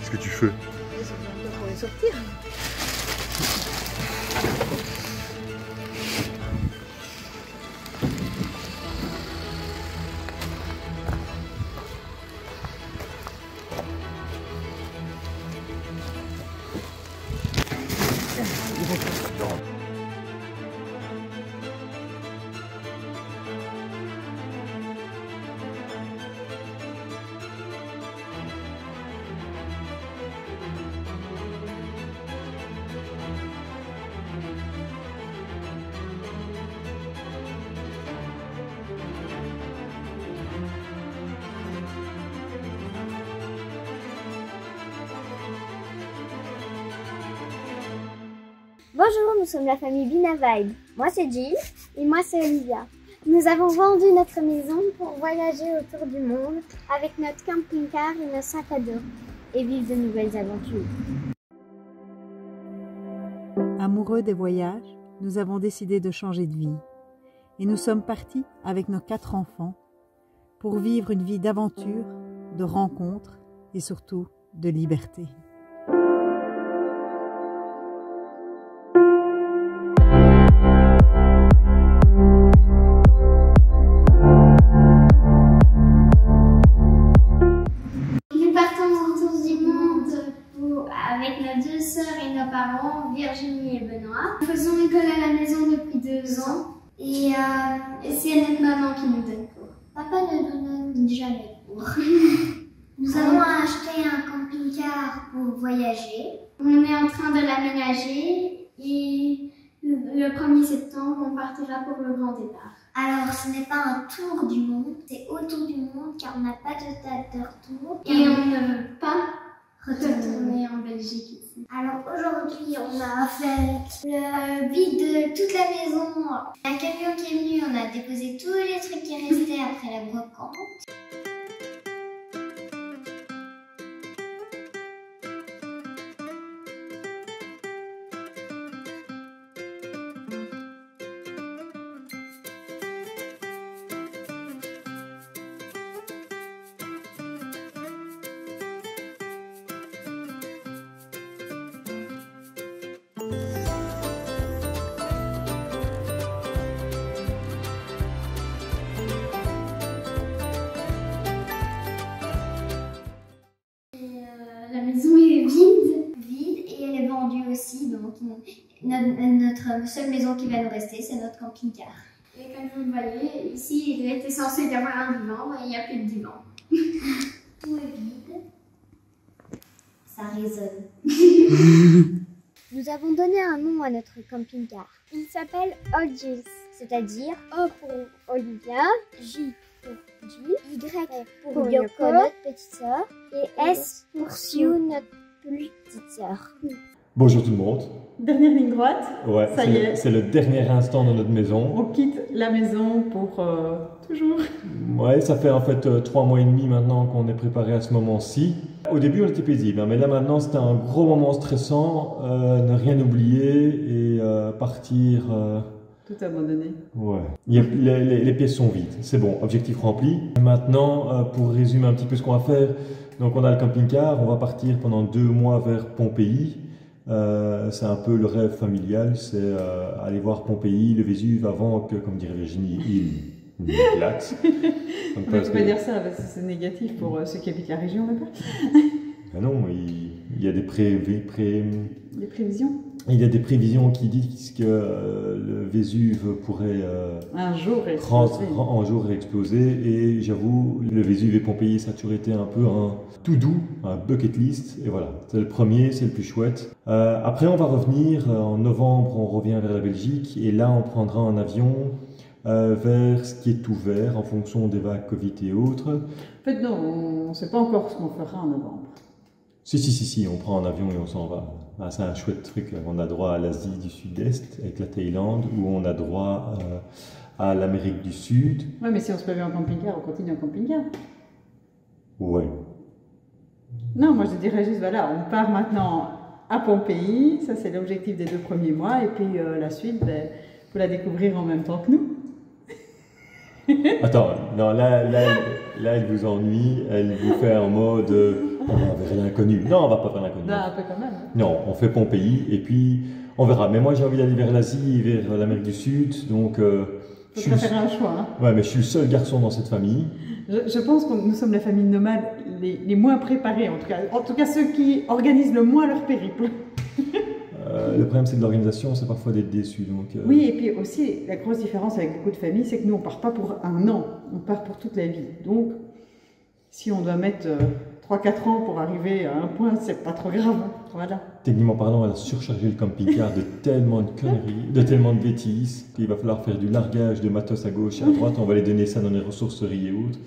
Qu'est-ce que tu fais? Ils sont un peu pour les sortir. Bonjour, nous sommes la famille Binavibe. Moi c'est Jill et moi c'est Olivia. Nous avons vendu notre maison pour voyager autour du monde avec notre camping-car et nos sacs à dos et vivre de nouvelles aventures. Amoureux des voyages, nous avons décidé de changer de vie et nous sommes partis avec nos 4 enfants pour vivre une vie d'aventure, de rencontres et surtout de liberté. Avec nos 2 sœurs et nos parents, Virginie et Benoît. Nous faisons école à la maison depuis 2 ans et c'est notre maman qui nous donne cours. Papa ne nous donne jamais cours. Nous avons acheté un camping-car pour voyager. On est en train de l'aménager et le 1er septembre, on partira pour le grand départ. Alors, ce n'est pas un tour du monde, c'est autour du monde car on n'a pas de date de retour. Et on ne veut pas retourner en Belgique ici. Alors aujourd'hui, on a fait le vide de toute la maison. Un camion qui est venu, on a déposé tous les trucs qui restaient après la brocante. La maison est vide et elle est vendue aussi, donc notre seule maison qui va nous rester, c'est notre camping-car. Et comme vous le voyez, ici il était censé y avoir un divan, mais il n'y a plus de divan. Tout est vide. Ça résonne. Nous avons donné un nom à notre camping-car. Il s'appelle All Jills, c'est-à-dire O pour Olivia, J pour Jill, Y pour Yoko, notre petite sœur, et S pour Sue, notre plus petite sœur. Bonjour tout le monde. Dernière ligne droite, Ouais, ça y est. C'est le dernier instant de notre maison. On quitte la maison pour toujours. Ouais, ça fait en fait 3 mois et demi maintenant qu'on est préparé à ce moment-ci. Au début, on était paisible, hein, mais là maintenant, c'était un gros moment stressant. Ne rien oublier et partir. Tout abandonné. Ouais. Les pièces sont vides. C'est bon, objectif rempli. Maintenant, pour résumer un petit peu ce qu'on va faire, donc on a le camping-car, on va partir pendant 2 mois vers Pompéi. C'est un peu le rêve familial, c'est aller voir Pompéi, le Vésuve, avant que, comme dirait Virginie, il éclate. On ne peut pas dire ça, parce que c'est négatif pour ceux qui habitent la région là-bas. Ben non, il y a des Des prévisions. Il y a des prévisions qui disent que le Vésuve pourrait un jour exploser. Et j'avoue, le Vésuve et Pompéi, ça a toujours été un peu un tout doux, un bucket list. Et voilà, c'est le premier, c'est le plus chouette. Après, on va revenir. En novembre, on revient vers la Belgique. Et là, on prendra un avion vers ce qui est ouvert en fonction des vagues Covid et autres. En fait, non, on ne sait pas encore ce qu'on fera en novembre. Si, on prend un avion et on s'en va. Ah, c'est un chouette truc. On a droit à l'Asie du Sud-Est avec la Thaïlande, ou on a droit à l'Amérique du Sud. Ouais, mais si on se prévient en camping-car, on continue en camping-car. Ouais. Non, moi je dirais juste, voilà, on part maintenant à Pompéi, ça c'est l'objectif des 2 premiers mois, et puis la suite, ben, faut la découvrir en même temps que nous. Attends, non, là, elle vous ennuie, elle vous fait en mode On n'avait rien connu. Non, on va pas faire l'inconnu. Non, un peu quand même. Non, on fait Pompéi et puis on verra. Mais moi, j'ai envie d'aller vers l'Asie, vers l'Amérique du Sud. Donc, Il faudra faire un choix. Hein. Ouais, mais je suis le seul garçon dans cette famille. Je pense que nous sommes la famille nomade les moins préparés, en tout cas ceux qui organisent le moins leur périple. Le problème, c'est de l'organisation, c'est parfois d'être déçu. Donc, Oui, et puis aussi, la grosse différence avec beaucoup de familles, c'est que nous, on ne part pas pour un an, on part pour toute la vie. Donc, si on doit mettre 3-4 ans pour arriver à un point, c'est pas trop grave. Voilà. Techniquement parlant, elle a surchargé le camping-car de tellement de conneries, de tellement de bêtises, qu'il va falloir faire du largage de matos à gauche et à droite. On va les donner ça dans les ressourceries et autres.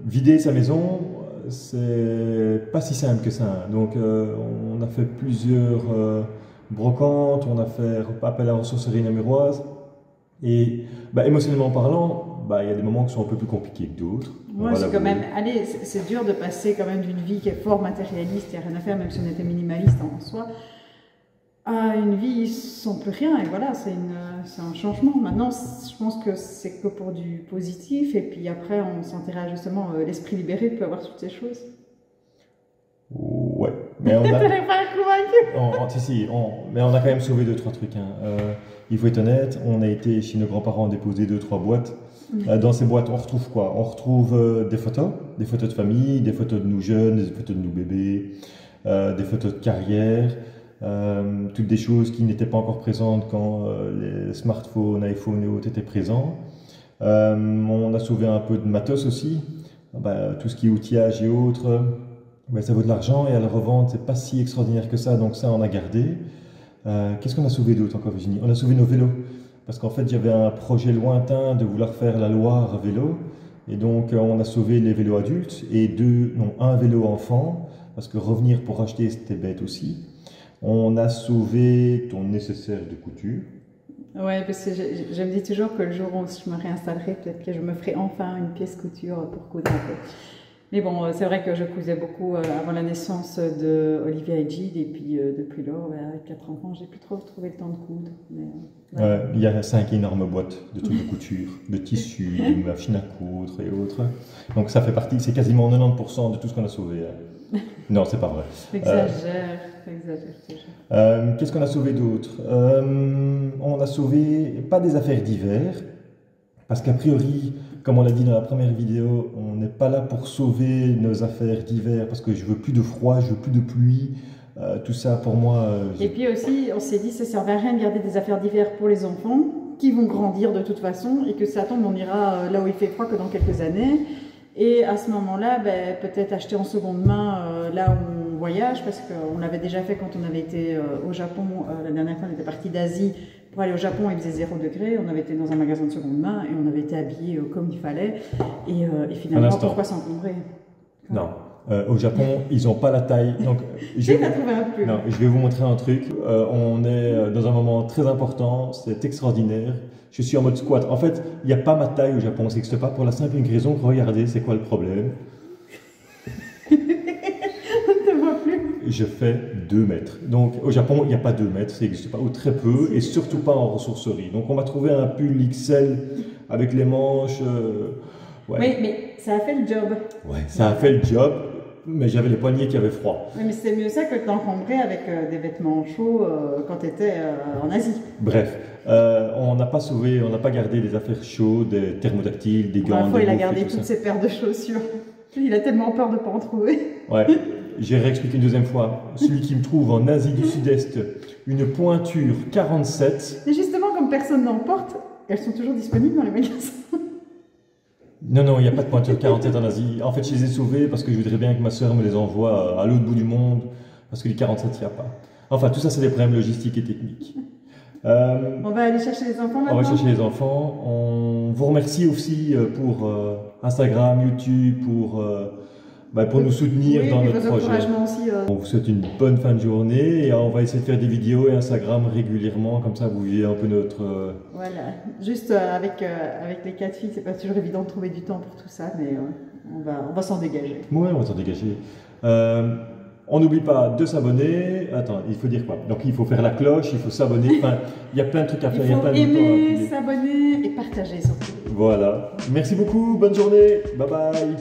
Vider sa maison, c'est pas si simple que ça. Donc, on a fait plusieurs brocantes, on a fait appel à la ressourcerie namuroise. Et émotionnellement parlant, il y a des moments qui sont un peu plus compliqués que d'autres. Moi, c'est quand même, allez, c'est dur de passer quand même d'une vie qui est fort matérialiste, il n'y a rien à faire, même si on était minimaliste en soi, à une vie sans plus rien. Et voilà, c'est un changement. Maintenant, je pense que c'est que pour du positif. Et puis après, on sentira justement l'esprit libéré de pouvoir toutes ces choses. Ouais, mais on a... mais on a quand même sauvé 2-3 trucs. Il faut être honnête, on a été chez nos grands-parents déposer 2-3 boîtes. Dans ces boîtes, on retrouve quoi? On retrouve des photos de famille, des photos de nous jeunes, des photos de nous bébés, des photos de carrière, toutes des choses qui n'étaient pas encore présentes quand les smartphones, iPhone et autres étaient présents. On a sauvé un peu de matos aussi, tout ce qui est outillage et autres. Ça vaut de l'argent et à la revente, c'est pas si extraordinaire que ça, donc ça on a gardé. Qu'est-ce qu'on a sauvé d'autre encore, Virginie? On a sauvé nos vélos, parce qu'en fait j'avais un projet lointain de vouloir faire la Loire vélo, et donc on a sauvé les vélos adultes et un vélo enfant, parce que revenir pour acheter c'était bête aussi. On a sauvé ton nécessaire de couture. Ouais, parce que je me dis toujours que le jour où je me réinstallerai, peut-être que je me ferai enfin une pièce couture pour coudre un peu. Mais bon, c'est vrai que je cousais beaucoup avant la naissance de Olivia et Gilles, et puis depuis lors, avec 4 enfants, j'ai plus trop trouvé le temps de coudre. Mais, il y a 5 énormes boîtes de trucs de couture, de tissus, de machines à coudre et autres. Donc ça fait partie, c'est quasiment 90% de tout ce qu'on a sauvé. Non, c'est pas vrai. Exagère. Qu'est-ce qu'on a sauvé d'autre? On a sauvé pas des affaires d'hiver, parce qu'a priori, comme on l'a dit dans la première vidéo, on n'est pas là pour sauver nos affaires d'hiver parce que je veux plus de froid, je veux plus de pluie, tout ça pour moi. Et puis aussi, on s'est dit ça ne servait à rien de garder des affaires d'hiver pour les enfants qui vont grandir de toute façon et que ça tombe, on ira là où il fait froid que dans quelques années. Et à ce moment-là, peut-être acheter en seconde main là où on voyage, parce qu'on l'avait déjà fait quand on avait été au Japon. La dernière fois, on était parti d'Asie. Pour aller au Japon, il faisait 0 degré, on avait été dans un magasin de seconde main et on avait été habillés comme il fallait. Et finalement, pourquoi s'encombrer? Non, au Japon, ils n'ont pas la taille. Donc, je vais vous montrer un truc. On est dans un moment très important, c'est extraordinaire. Je suis en mode squat. En fait, il n'y a pas ma taille au Japon, ça n'existe pas pour la simple et unique raison que regardez, c'est quoi le problème? Je fais 2 mètres. Donc au Japon, il n'y a pas 2 mètres, ça n'existe pas, ou très peu, et surtout pas en ressourcerie. Donc on m'a trouvé un pull XL avec les manches. Ouais. Oui, mais ça a fait le job. Ouais, ça a fait le job, mais j'avais les poignets qui avaient froid. Oui, mais c'est mieux ça que de t'encombrer avec des vêtements chauds quand tu étais en Asie. Bref, on n'a pas sauvé, on n'a pas gardé des affaires chaudes, des thermodactyles, des gants. Il a gardé toutes ses paires de chaussures. Il a tellement peur de ne pas en trouver. Ouais. J'ai réexpliqué une deuxième fois. Celui qui me trouve en Asie du Sud-Est une pointure 47. Et justement, comme personne n'en porte, elles sont toujours disponibles dans les magasins. Non, il n'y a pas de pointure 47 en Asie. En fait, je les ai sauvées parce que je voudrais bien que ma soeur me les envoie à l'autre bout du monde. Parce que les 47, il n'y a pas. Enfin, tout ça, c'est des problèmes logistiques et techniques. On va aller chercher les enfants maintenant. On va chercher les enfants. On vous remercie aussi pour Instagram, YouTube, pour nous soutenir dans notre projet. Aussi, On vous souhaite une bonne fin de journée et on va essayer de faire des vidéos et Instagram régulièrement, comme ça vous voyez un peu notre... Voilà, juste avec les 4 filles, c'est pas toujours évident de trouver du temps pour tout ça, mais on va s'en dégager. Oui, on va s'en dégager. On n'oublie pas de s'abonner. Attends, il faut dire quoi? Donc il faut faire la cloche, il faut s'abonner. Enfin, il y a plein de trucs à faire. Il faut aimer, s'abonner et partager surtout. Voilà. Merci beaucoup, bonne journée. Bye bye.